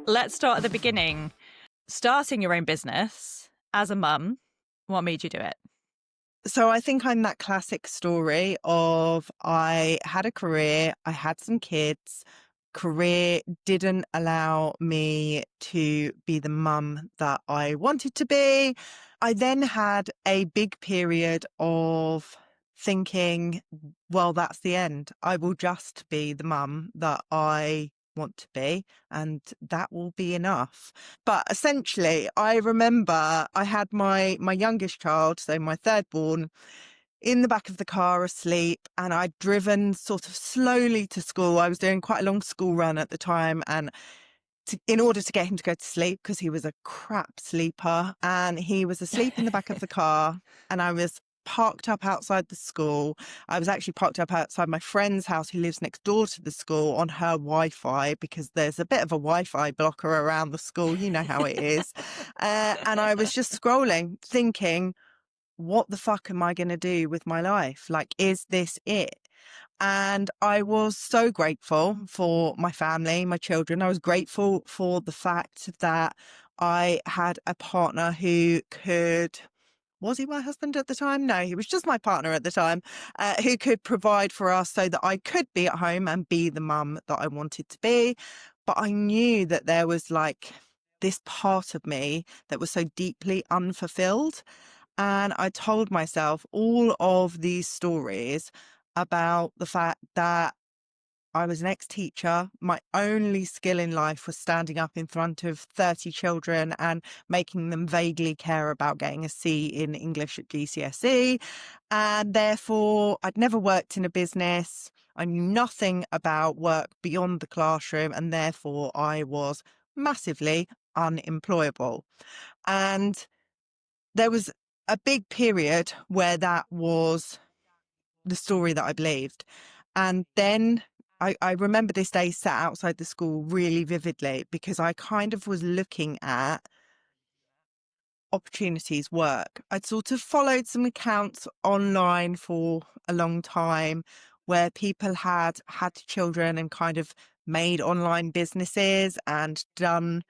Let's start at the beginning. Starting your own business as a mum, what made you do it? So I think I'm that classic story of I had a career, I had some kids. Career didn't allow me to be the mum that I wanted to be. I then had a big period of thinking, well, that's the end. I will just be the mum that I want to be, and that will be enough. But essentially, I remember I had my youngest child, so my third born, in the back of the car asleep, and I'd driven sort of slowly to school. I was doing quite a long school run at the time, and in order to get him to go to sleep, because he was a crap sleeper, and he was asleep in the back of the car, and I was parked up outside the school. I was actually parked up outside my friend's house who lives next door to the school on her Wi-Fi, because there's a bit of a Wi-Fi blocker around the school. You know how it is. And I was just scrolling, thinking, what the fuck am I going to do with my life? Like, is this it? And I was so grateful for my family, my children. I was grateful for the fact that I had a partner who could, was he my husband at the time? No, he was just my partner at the time, who could provide for us so that I could be at home and be the mum that I wanted to be. But I knew that there was like this part of me that was so deeply unfulfilled. And I told myself all of these stories about the fact that I was an ex-teacher. My only skill in life was standing up in front of 30 children and making them vaguely care about getting a C in English at GCSE. And therefore, I'd never worked in a business. I knew nothing about work beyond the classroom, and therefore I was massively unemployable. And there was a big period where that was the story that I believed. And then I remember this day sat outside the school really vividly, because I kind of was looking at opportunities work. I'd sort of followed some accounts online for a long time where people had children and kind of made online businesses and done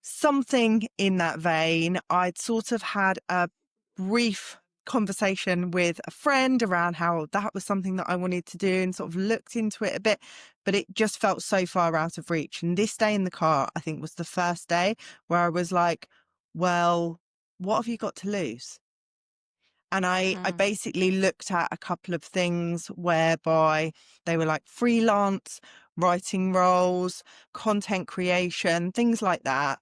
something in that vein. I'd sort of had a brief conversation with a friend around how that was something that I wanted to do, and sort of looked into it a bit, but it just felt so far out of reach. And this day in the car, I think, was the first day where I was like, well, what have you got to lose? And I basically looked at a couple of things whereby they were like freelance writing roles, content creation, things like that.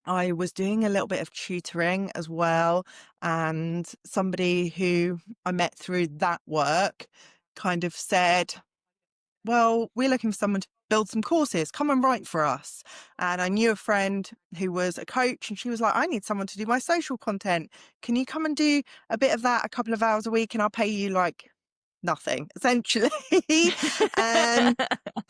I was doing a little bit of tutoring as well, and somebody who I met through that work kind of said, well, we're looking for someone to build some courses. Come and write for us. And I knew a friend who was a coach, and she was like, I need someone to do my social content. Can you come and do a bit of that a couple of hours a week, and I'll pay you like nothing, essentially. um,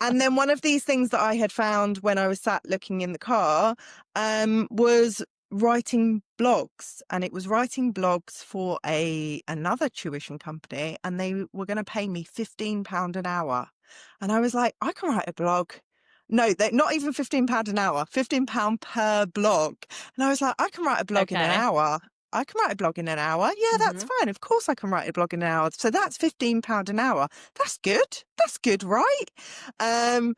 and then one of these things that I had found when I was sat looking in the car was writing blogs. And it was writing blogs for another tuition company, and they were going to pay me £15 an hour. And I was like, I can write a blog. No, they're not even £15 an hour, £15 per blog. And I was like, I can write a blog in an Okay. hour. I can write a blog in an hour. Yeah, that's fine. Of course I can write a blog in an hour. So that's £15 an hour. That's good. That's good, right? And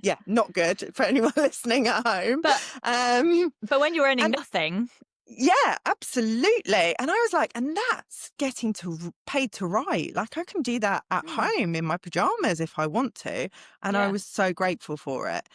yeah, not good for anyone listening at home. But when you're earning and nothing. yeah, absolutely. And I was like, and that's getting paid to write. Like, I can do that at home in my pajamas if I want to. And I Yeah. was so grateful for it.